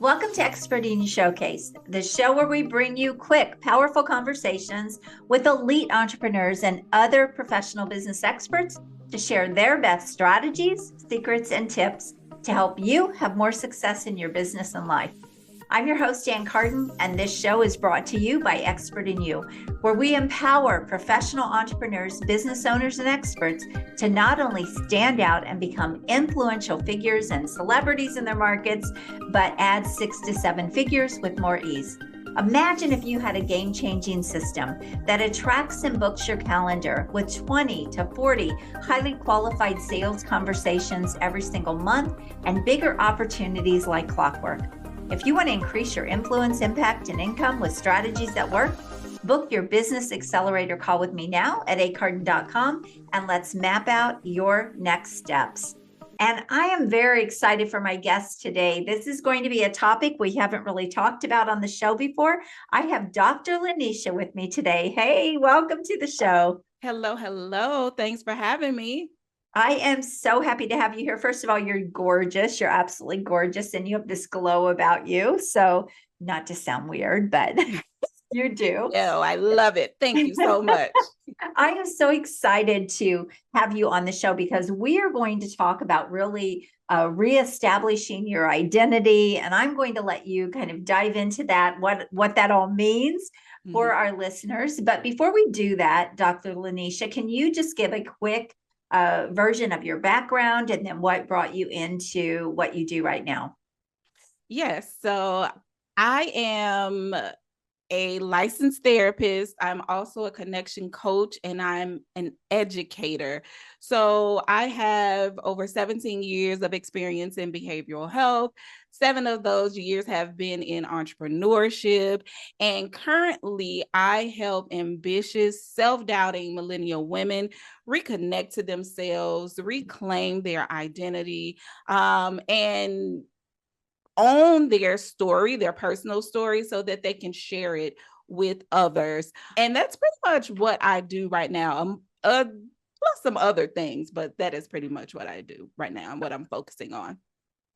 Welcome to Expertine Showcase, the show where we bring you quick, powerful conversations with elite entrepreneurs and other professional business experts to share their best strategies, secrets, and tips to help you have more success in your business and life. I'm your host, Carden, and this show is brought to you by Expert in You, where we empower professional entrepreneurs, business owners, and experts to not only stand out and become influential figures and celebrities in their markets, but add 6 to 7 figures with more ease. Imagine if you had a game-changing system that attracts and books your calendar with 20 to 40 highly qualified sales conversations every single month and bigger opportunities like clockwork. If you want to increase your influence, impact, and income with strategies that work, book your business accelerator call with me now at acarden.com and let's map out your next steps. And I am very excited for my guest today. This is going to be a topic we haven't really talked about on the show before. I have Dr. Lanecha with me today. Hey, welcome to the show. Hello. Thanks for having me. I am so happy to have you here. First of all, you're gorgeous. You're absolutely gorgeous. And you have this glow about you. So not to sound weird, but you do. Oh, I love it. Thank you so much. I am so excited to have you on the show because we are going to talk about really reestablishing your identity. And I'm going to let you kind of dive into that, what that all means for our listeners. But before we do that, Dr. Lanecha, can you just give a quick version of your background and then what brought you into what you do right now? Yes. So I am a licensed therapist. I'm also a connection coach and I'm an educator. So I have over 17 years of experience in behavioral health. 7 of those years have been in entrepreneurship. And currently I help ambitious, self-doubting millennial women reconnect to themselves, reclaim their identity, and own their story, their personal story, so that they can share it with others. And that's pretty much what I do right now. Plus some other things, but that is pretty much what I do right now and what I'm focusing on.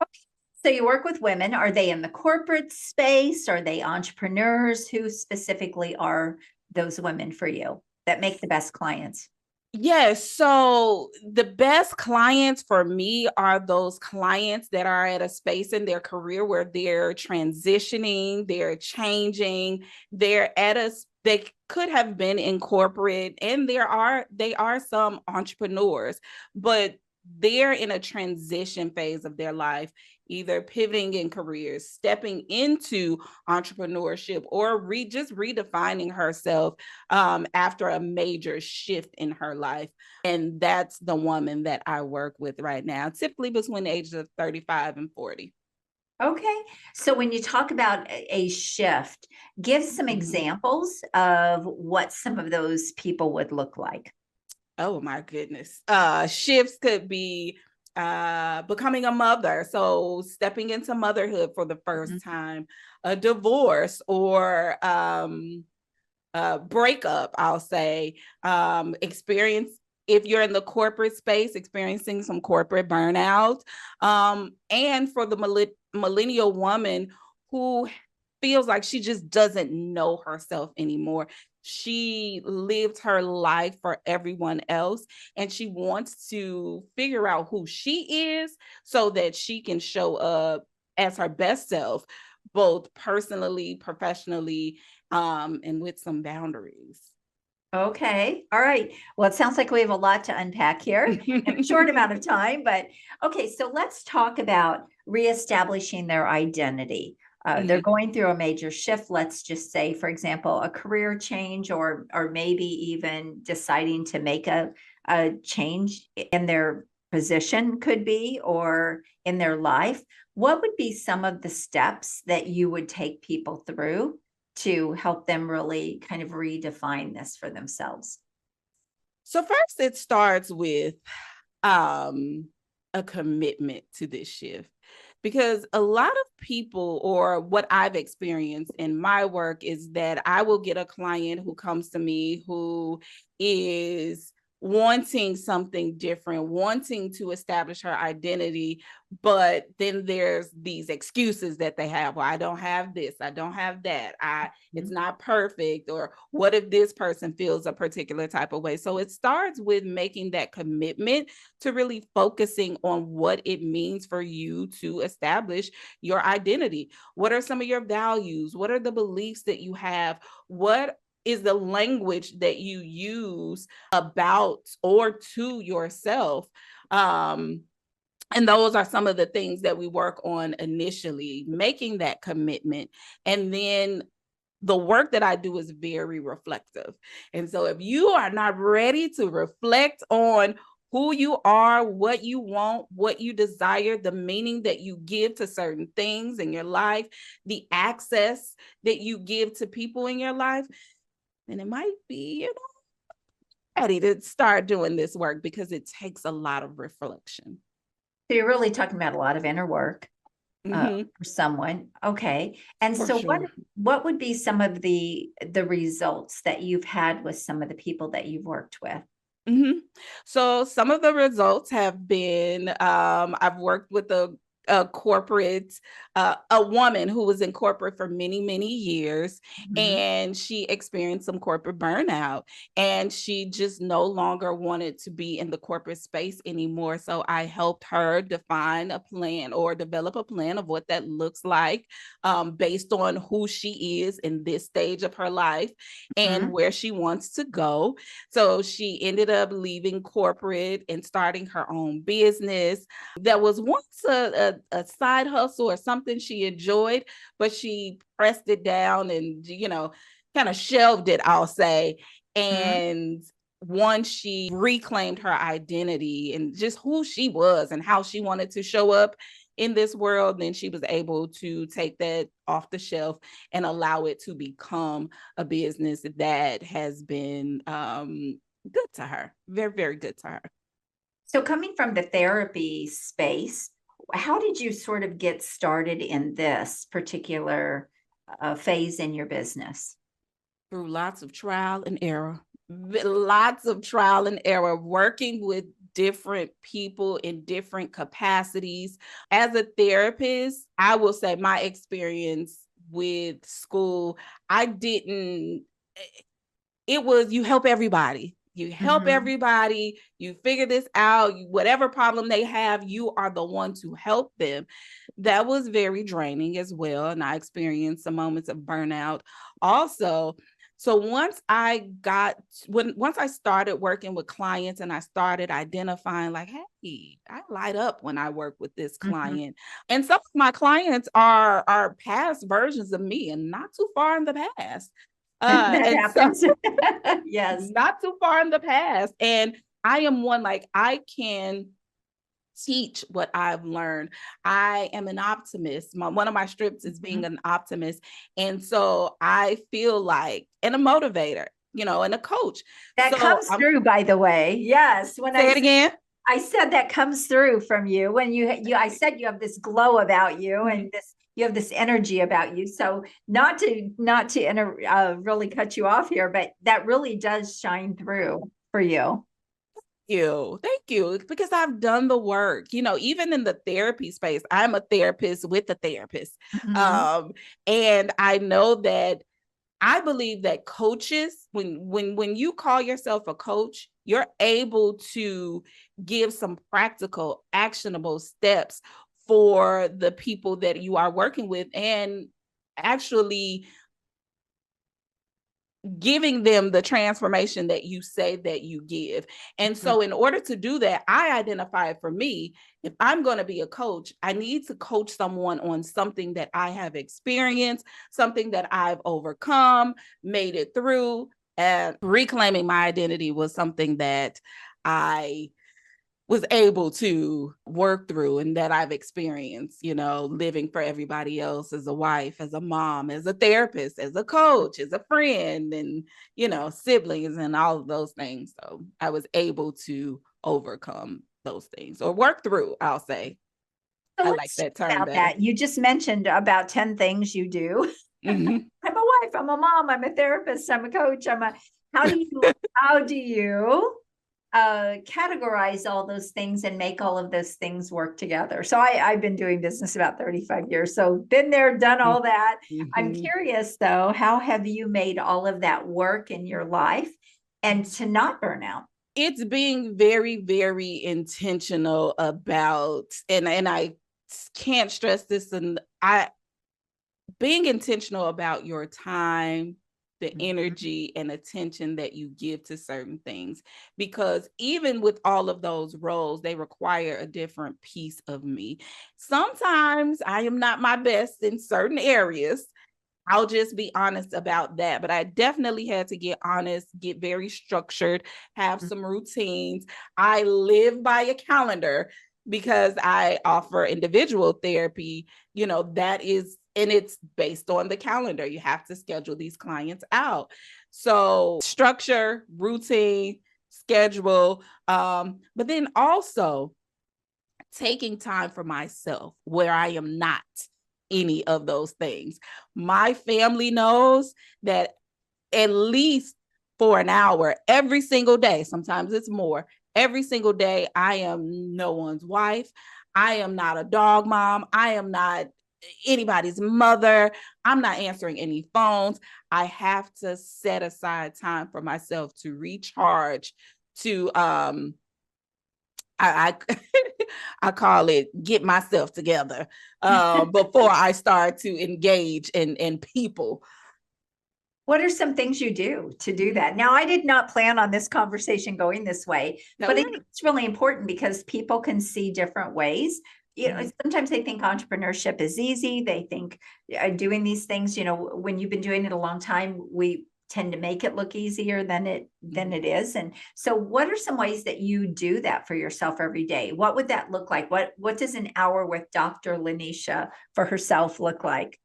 Okay. So you work with women. Are they in the corporate space? Are they entrepreneurs? Who specifically are those women for you that make the best clients? Yes. So the best clients for me are those clients that are at a space in their career where they're transitioning, they're changing, they could have been in corporate, and they are some entrepreneurs, but they're in a transition phase of their life, either pivoting in careers, stepping into entrepreneurship, or just redefining herself after a major shift in her life. And that's the woman that I work with right now, typically between the ages of 35 and 40. Okay. So when you talk about a shift, give some examples of what some of those people would look like. Oh my goodness. Shifts could be becoming a mother, so stepping into motherhood for the first time, a divorce, or breakup, I'll say, experience, if you're in the corporate space, experiencing some corporate burnout, and for the millennial woman who feels like she just doesn't know herself anymore. She lived her life for everyone else, and she wants to figure out who she is so that she can show up as her best self, both personally, professionally, and with some boundaries. Okay. All right. Well, it sounds like we have a lot to unpack here in a short amount of time, but okay. So let's talk about reestablishing their identity. They're going through a major shift. Let's just say, for example, a career change, or maybe even deciding to make a change in their position, could be, or in their life. What would be some of the steps that you would take people through to help them really kind of redefine this for themselves? So first, it starts with a commitment to this shift. Because a lot of people, or what I've experienced in my work, is that I will get a client who comes to me who is wanting something different, wanting to establish her identity. But then there's these excuses that they have. Well, I don't have this, I don't have that, it's not perfect, or what if this person feels a particular type of way? So it starts with making that commitment to really focusing on what it means for you to establish your identity. What are some of your values? What are the beliefs that you have? What is the language that you use about or to yourself? And those are some of the things that we work on initially, making that commitment. And then the work that I do is very reflective. And so if you are not ready to reflect on who you are, what you want, what you desire, the meaning that you give to certain things in your life, the access that you give to people in your life, then it might be, ready to start doing this work, because it takes a lot of reflection. So you're really talking about a lot of inner work for someone. Okay. And For so sure. what would be some of the results that you've had with some of the people that you've worked with? So some of the results have been, I've worked with a corporate, a woman who was in corporate for many, many years, and she experienced some corporate burnout, and she just no longer wanted to be in the corporate space anymore. So I helped her define a plan, or develop a plan of what that looks like, based on who she is in this stage of her life and where she wants to go. So she ended up leaving corporate and starting her own business that was once a side hustle or something she enjoyed, but she pressed it down and, kind of shelved it, I'll say. And once she reclaimed her identity and just who she was and how she wanted to show up in this world, then she was able to take that off the shelf and allow it to become a business that has been good to her, very, very good to her. So coming from the therapy space, how did you sort of get started in this particular phase in your business? Through lots of trial and error, working with different people in different capacities. As a therapist, I will say my experience with school, it was, you help everybody. You help everybody, you figure this out, whatever problem they have, you are the one to help them. That was very draining as well. And I experienced some moments of burnout also. So once I started working with clients and I started identifying like, hey, I light up when I work with this client. And some of my clients are past versions of me and not too far in the past. That And happens. so, Yes. not too far in the past. And I am one, like, I can teach what I've learned. I am an optimist. One of my strips is being an optimist. And so I feel like, and a motivator, and a coach. That so comes through, by the way. Yes. Say it again. I said that comes through from you when I said you have this glow about you and you have this energy about you. So not to really cut you off here, but that really does shine through for you. Thank you. Because I've done the work, even in the therapy space. I'm a therapist with a therapist. And I know that I believe that coaches, when you call yourself a coach, you're able to give some practical, actionable steps for the people that you are working with, and actually giving them the transformation that you say that you give. And so in order to do that, I identified for me, if I'm going to be a coach, I need to coach someone on something that I have experienced, something that I've overcome, made it through. And reclaiming my identity was something that I was able to work through and that I've experienced, living for everybody else as a wife, as a mom, as a therapist, as a coach, as a friend, and, siblings and all of those things. So I was able to overcome those things, or work through, I'll say. So I like that term better. That. You just mentioned about 10 things you do. I'm a wife, I'm a mom, I'm a therapist, I'm a coach, how do you categorize all those things and make all of those things work together. So I've been doing business about 35 years. So been there, done all that. I'm curious though, how have you made all of that work in your life and to not burn out? It's being very, very intentional about, and I can't stress this, and being intentional about your time, the energy and attention that you give to certain things, because even with all of those roles, they require a different piece of me. Sometimes I am not my best in certain areas. I'll just be honest about that. But I definitely had to get honest, get very structured, have some routines. I live by a calendar because I offer individual therapy. That is, and it's based on the calendar. You have to schedule these clients out. So structure, routine, schedule, but then also taking time for myself where I am not any of those things. My family knows that at least for an hour every single day, sometimes it's more, every single day, I am no one's wife. I am not a dog mom. I am not anybody's mother. I'm not answering any phones. I have to set aside time for myself to recharge, to I I call it get myself together before I start to engage in people. What are some things you do to do that? Now, I did not plan on this conversation going this way, but I think it's really important because people can see different ways. Sometimes they think entrepreneurship is easy. They think doing these things, when you've been doing it a long time, we tend to make it look easier than it is. And so what are some ways that you do that for yourself every day? What would that look like? What does an hour with Dr. Lanecha for herself look like?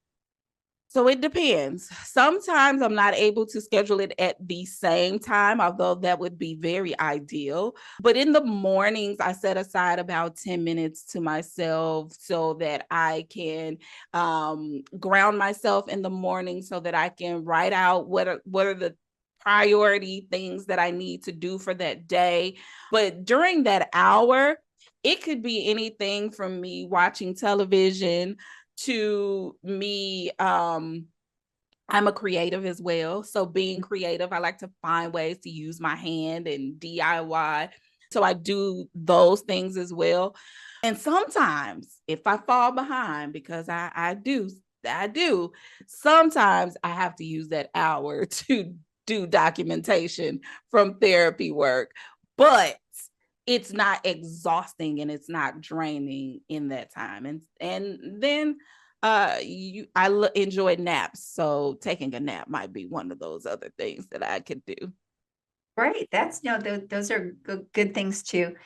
So it depends. Sometimes I'm not able to schedule it at the same time, although that would be very ideal. But in the mornings, I set aside about 10 minutes to myself so that I can ground myself in the morning, so that I can write out what are the priority things that I need to do for that day. But during that hour, it could be anything from me watching television to me. I'm a creative as well. So being creative, I like to find ways to use my hand and DIY. So I do those things as well. And sometimes if I fall behind, because I do, sometimes I have to use that hour to do documentation from therapy work. But it's not exhausting and it's not draining in that time. And then I enjoy naps. So taking a nap might be one of those other things that I could do. Right. That's those are good things to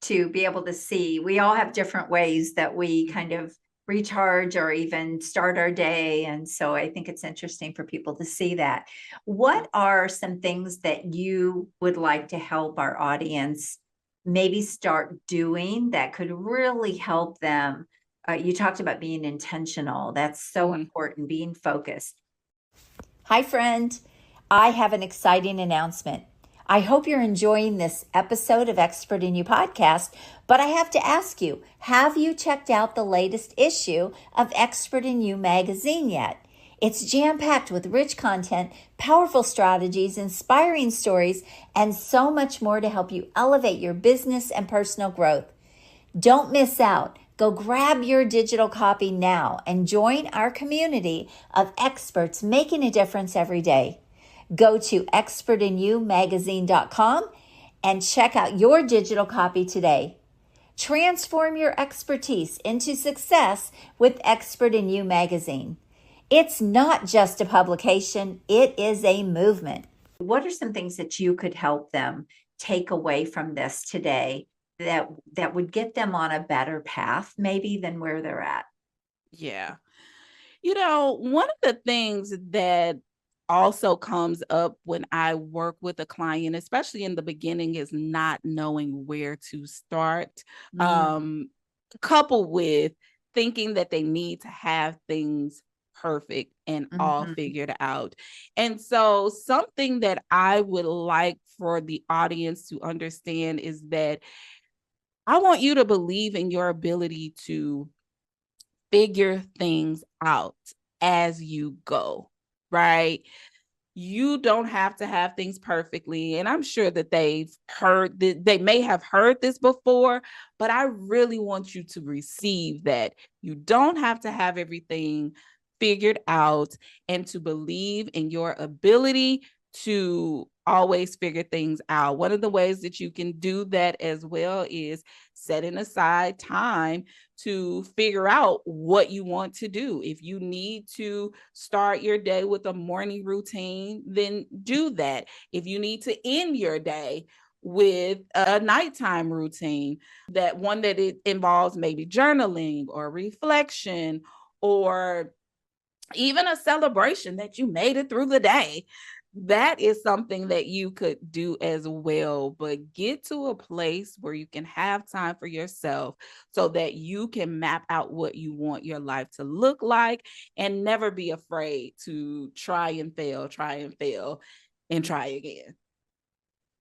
be able to see. We all have different ways that we kind of recharge or even start our day. And so I think it's interesting for people to see that. What are some things that you would like to help our audience maybe start doing that could really help them? You talked about being intentional. That's so important, being focused. Hi, friend. I have an exciting announcement. I hope you're enjoying this episode of Expert in You podcast, but I have to ask you, have you checked out the latest issue of Expert in You magazine yet? It's jam-packed with rich content, powerful strategies, inspiring stories, and so much more to help you elevate your business and personal growth. Don't miss out. Go grab your digital copy now and join our community of experts making a difference every day. Go to expertinyoumagazine.com and check out your digital copy today. Transform your expertise into success with Expert in You magazine. It's not just a publication, it is a movement. What are some things that you could help them take away from this today that would get them on a better path maybe than where they're at? Yeah. One of the things that also comes up when I work with a client, especially in the beginning, is not knowing where to start, coupled with thinking that they need to have things perfect and all figured out. And so something that I would like for the audience to understand is that I want you to believe in your ability to figure things out as you go, right? You don't have to have things perfectly. And I'm sure that they may have heard this before, but I really want you to receive that you don't have to have everything figured out, and to believe in your ability to always figure things out. One of the ways that you can do that as well is setting aside time to figure out what you want to do. If you need to start your day with a morning routine, then do that. If you need to end your day with a nighttime routine, that one that it involves maybe journaling or reflection, or even a celebration that you made it through the day, that is something that you could do as well. But get to a place where you can have time for yourself so that you can map out what you want your life to look like, and never be afraid to try and fail, and try again.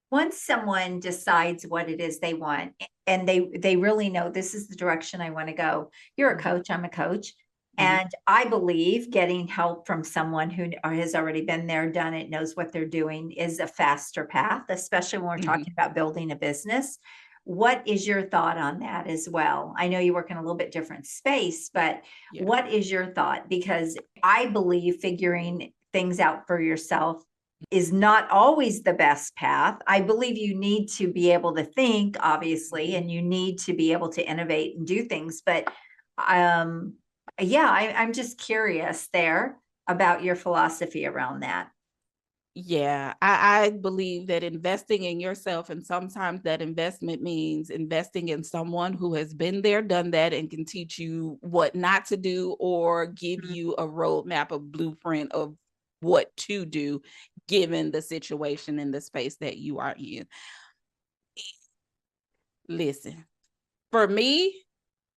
Once someone decides what it is they want, and they really know this is the direction I want to go. You're a coach, I'm a coach. And I believe getting help from someone who has already been there, done it, knows what they're doing is a faster path, especially when we're talking about building a business. What is your thought on that as well? I know you work in a little bit different space, but what is your thought? Because I believe figuring things out for yourself is not always the best path. I believe you need to be able to think, obviously, and you need to be able to innovate and do things. But I'm just curious there about your philosophy around that. Yeah, I believe that investing in yourself, and sometimes that investment means investing in someone who has been there, done that, and can teach you what not to do, or give you a roadmap, a blueprint of what to do given the situation and the space that you are in. Listen, for me,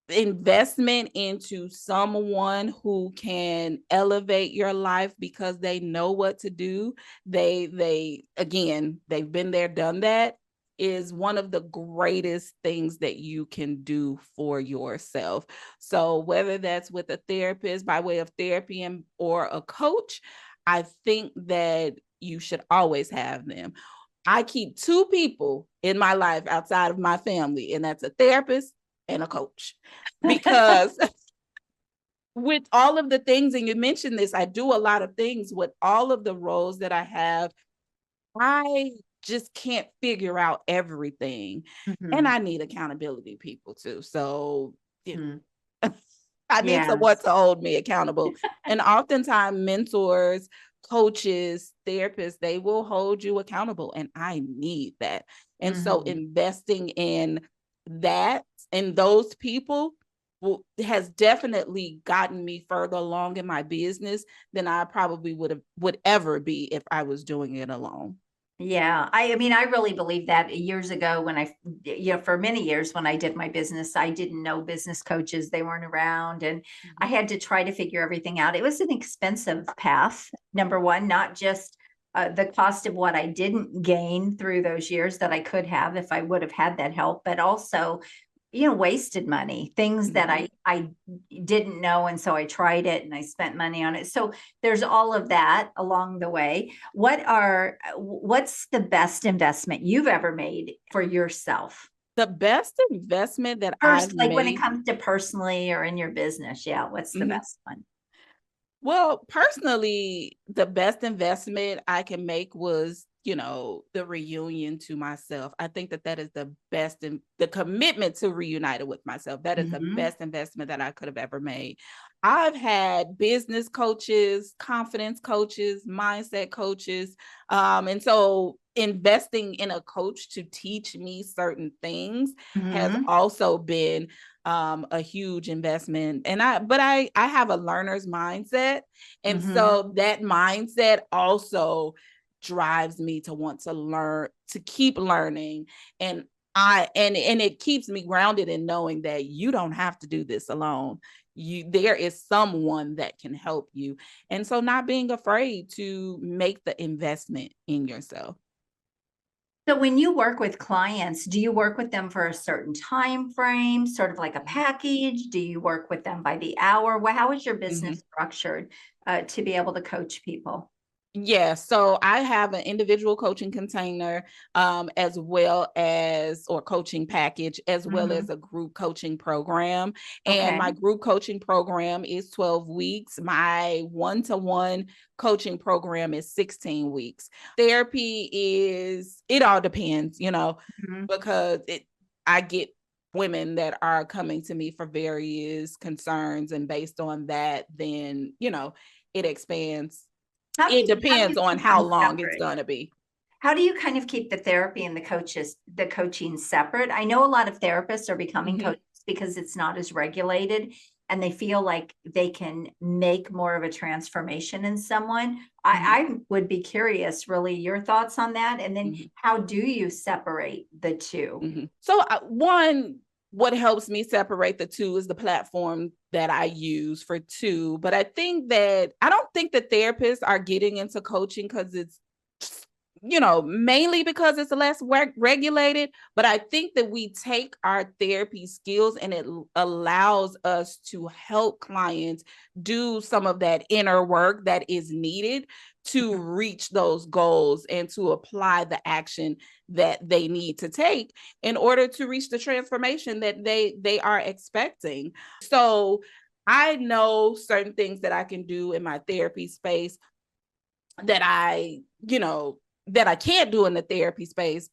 investment into someone who can elevate your life because they know what to do, they've been there, done that, is one of the greatest things that you can do for yourself. So whether that's with a therapist by way of therapy or a coach, I think that you should always have them. I keep two people in my life outside of my family, and that's a therapist and a coach. Because with all of the things, and you mentioned this, I do a lot of things with all of the roles that I have. I just can't figure out everything. And I need accountability people too. So I need someone to hold me accountable. And oftentimes mentors, coaches, therapists, they will hold you accountable. And I need that. And so investing in that and those people has definitely gotten me further along in my business than I probably would ever be if I was doing it alone. Yeah, I mean, I really believe that years ago when for many years when I did my business, I didn't know business coaches, they weren't around, and I had to try to figure everything out. It was an expensive path, number one, not just the cost of what I didn't gain through those years that I could have if I would have had that help, but also wasted money, things that I didn't know. And so I tried it and I spent money on it. So there's all of that along the way. What's the best investment you've ever made for yourself? The best investment that First, I've like made, when it comes to personally or in your business. Yeah. What's the best one? Well, personally, the best investment I can make was, the reunion to myself. I think that is the best, the commitment to reunited with myself. That is the best investment that I could have ever made. I've had business coaches, confidence coaches, mindset coaches. And so investing in a coach to teach me certain things has also been a huge investment. And I have a learner's mindset. And so that mindset also drives me to want to learn, to keep learning. And And it keeps me grounded in knowing that you don't have to do this alone. There is someone that can help you. And so not being afraid to make the investment in yourself. So when you work with clients, do you work with them for a certain time frame, sort of like a package? Do you work with them by the hour? How is your business structured to be able to coach people? Yeah, so I have an individual coaching container, as well as, or coaching package, as well as a group coaching program. And my group coaching program is 12 weeks. My one-to-one coaching program is 16 weeks. Therapy it all depends, because I get women that are coming to me for various concerns, and based on that, then, it expands. It depends on how long it's going to be. How do you kind of keep the therapy and the coaching separate? I know a lot of therapists are becoming coaches because it's not as regulated and they feel like they can make more of a transformation in someone. I would be curious, really, your thoughts on that. And then how do you separate the two? So what helps me separate the two is the platform that I use for two. But I don't think that therapists are getting into coaching because it's, mainly because it's less regulated. But I think that we take our therapy skills and it allows us to help clients do some of that inner work that is needed to reach those goals and to apply the action that they need to take in order to reach the transformation that they are expecting. So I know certain things that I can do in my therapy space that I can't do in the therapy space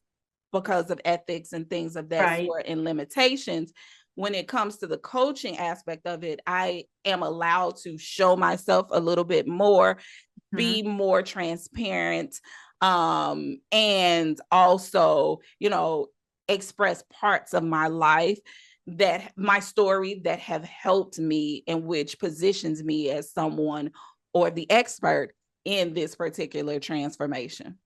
because of ethics and things of that sort and limitations. When it comes to the coaching aspect of it, I am allowed to show myself a little bit more, be more transparent, and also, express parts of my life, that my story that have helped me, and which positions me as someone or the expert in this particular transformation.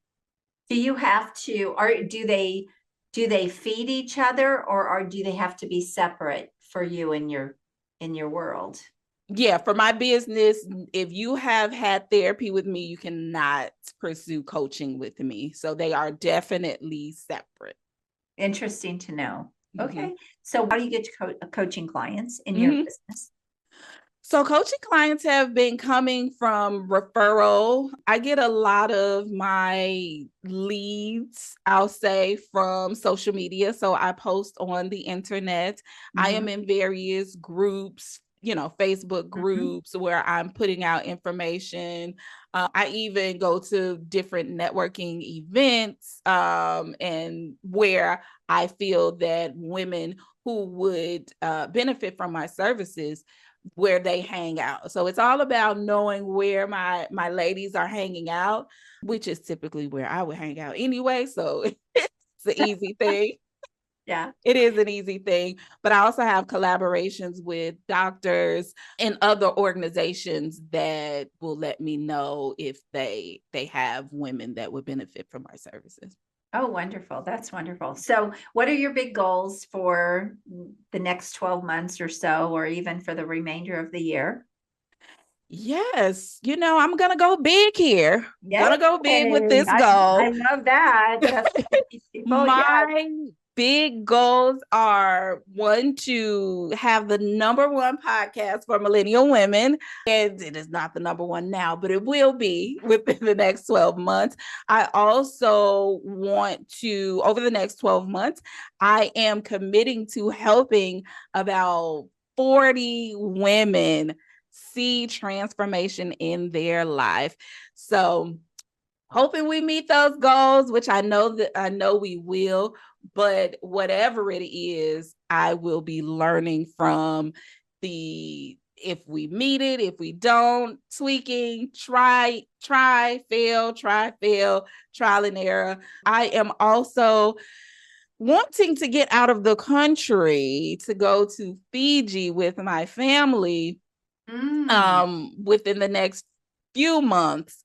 Do you have to, or do they feed each other, or do they have to be separate for you in your world? Yeah, for my business, if you have had therapy with me, you cannot pursue coaching with me. So they are definitely separate. Interesting to know. Okay. So how do you get to coaching clients in your business? So coaching clients have been coming from referral. I get a lot of my leads, I'll say, from social media. So I post on the internet. I am in various groups, Facebook groups where I'm putting out information. I even go to different networking events, and where I feel that women who would benefit from my services, where they hang out. So it's all about knowing where my ladies are hanging out, which is typically where I would hang out anyway. So it's an easy thing. Yeah, it is an easy thing. But I also have collaborations with doctors and other organizations that will let me know if they have women that would benefit from our services. Oh, wonderful. That's wonderful. So what are your big goals for the next 12 months or so, or even for the remainder of the year? Yes, I'm going to go big here. Yay. Gonna go big with this goal. I love that. That's people. My big goals are, one, to have the #1 podcast for millennial women. And it is not the #1 now, but it will be within the next 12 months. I also want to, over the next 12 months, I am committing to helping about 40 women see transformation in their life. So hoping we meet those goals, which I know we will, but whatever it is, I will be learning from if we meet it, if we don't, tweaking, try, fail, trial and error. I am also wanting to get out of the country to go to Fiji with my family within the next few months.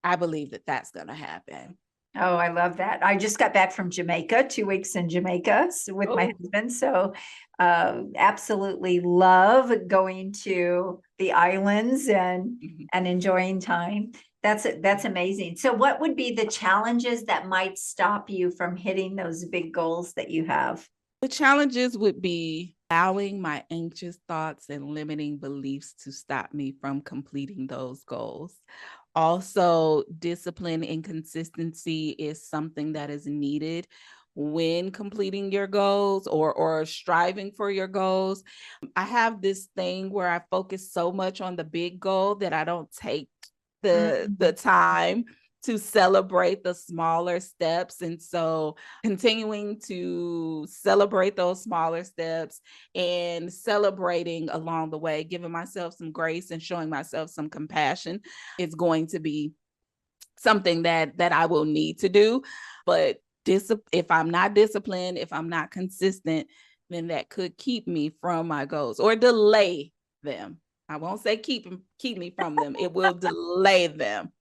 I believe that that's going to happen. Oh, I love that. I just got back from Jamaica, 2 weeks in Jamaica with my husband. So absolutely love going to the islands and enjoying time. That's amazing. So what would be the challenges that might stop you from hitting those big goals that you have? The challenges would be allowing my anxious thoughts and limiting beliefs to stop me from completing those goals. Also, discipline and consistency is something that is needed when completing your goals or striving for your goals. I have this thing where I focus so much on the big goal that I don't take the time to celebrate the smaller steps. And so continuing to celebrate those smaller steps and celebrating along the way, giving myself some grace and showing myself some compassion is going to be something that I will need to do. But if I'm not disciplined, if I'm not consistent, then that could keep me from my goals or delay them. I won't say keep me from them. It will delay them.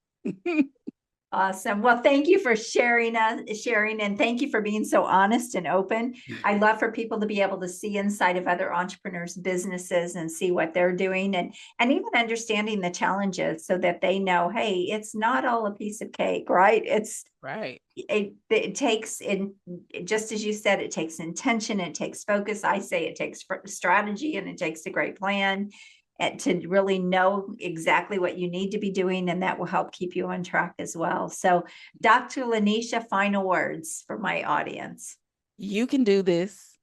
Awesome. Well, thank you for sharing, and thank you for being so honest and open. I love for people to be able to see inside of other entrepreneurs' businesses and see what they're doing, and even understanding the challenges so that they know, hey, it's not all a piece of cake, right? It's right. It takes, in just as you said, it takes intention, it takes focus. I say it takes strategy, and it takes a great plan and to really know exactly what you need to be doing, and that will help keep you on track as well. So, Dr. Lanecha, final words for my audience. You can do this,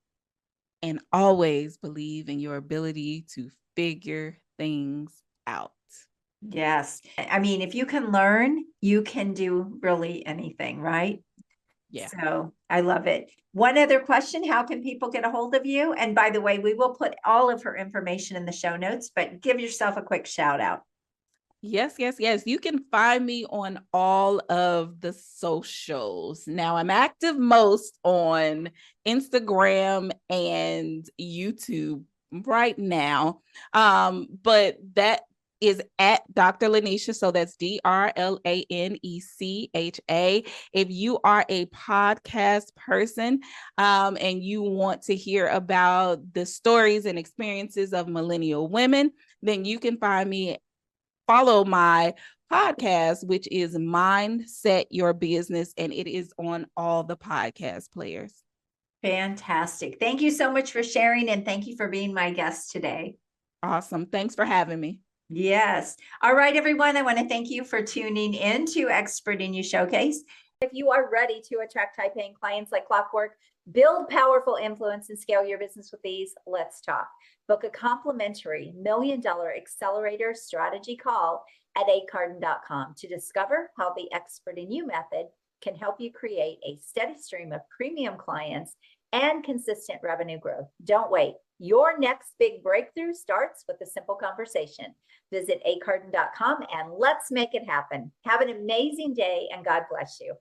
and always believe in your ability to figure things out. Yes. I mean, if you can learn, you can do really anything, right? Yeah. So I love it. One other question, how can people get a hold of you? And by the way, we will put all of her information in the show notes, but give yourself a quick shout out. Yes. You can find me on all of the socials. Now, I'm active most on Instagram and YouTube right now. But that is at Dr. Lanecha. So that's DRLANECHA. If you are a podcast person and you want to hear about the stories and experiences of millennial women, then you can follow my podcast, which is Mindset Your Business, and it is on all the podcast players. Fantastic. Thank you so much for sharing, and thank you for being my guest today. Awesome. Thanks for having me. Yes. All right, everyone. I want to thank you for tuning in to Expert in You Showcase. If you are ready to attract high-paying clients like clockwork, build powerful influence, and scale your business with ease, let's talk. Book a complimentary $1 Million Accelerator Strategy call at acarden.com to discover how the Expert in You method can help you create a steady stream of premium clients and consistent revenue growth. Don't wait. Your next big breakthrough starts with a simple conversation. Visit acarden.com and let's make it happen. Have an amazing day, and God bless you.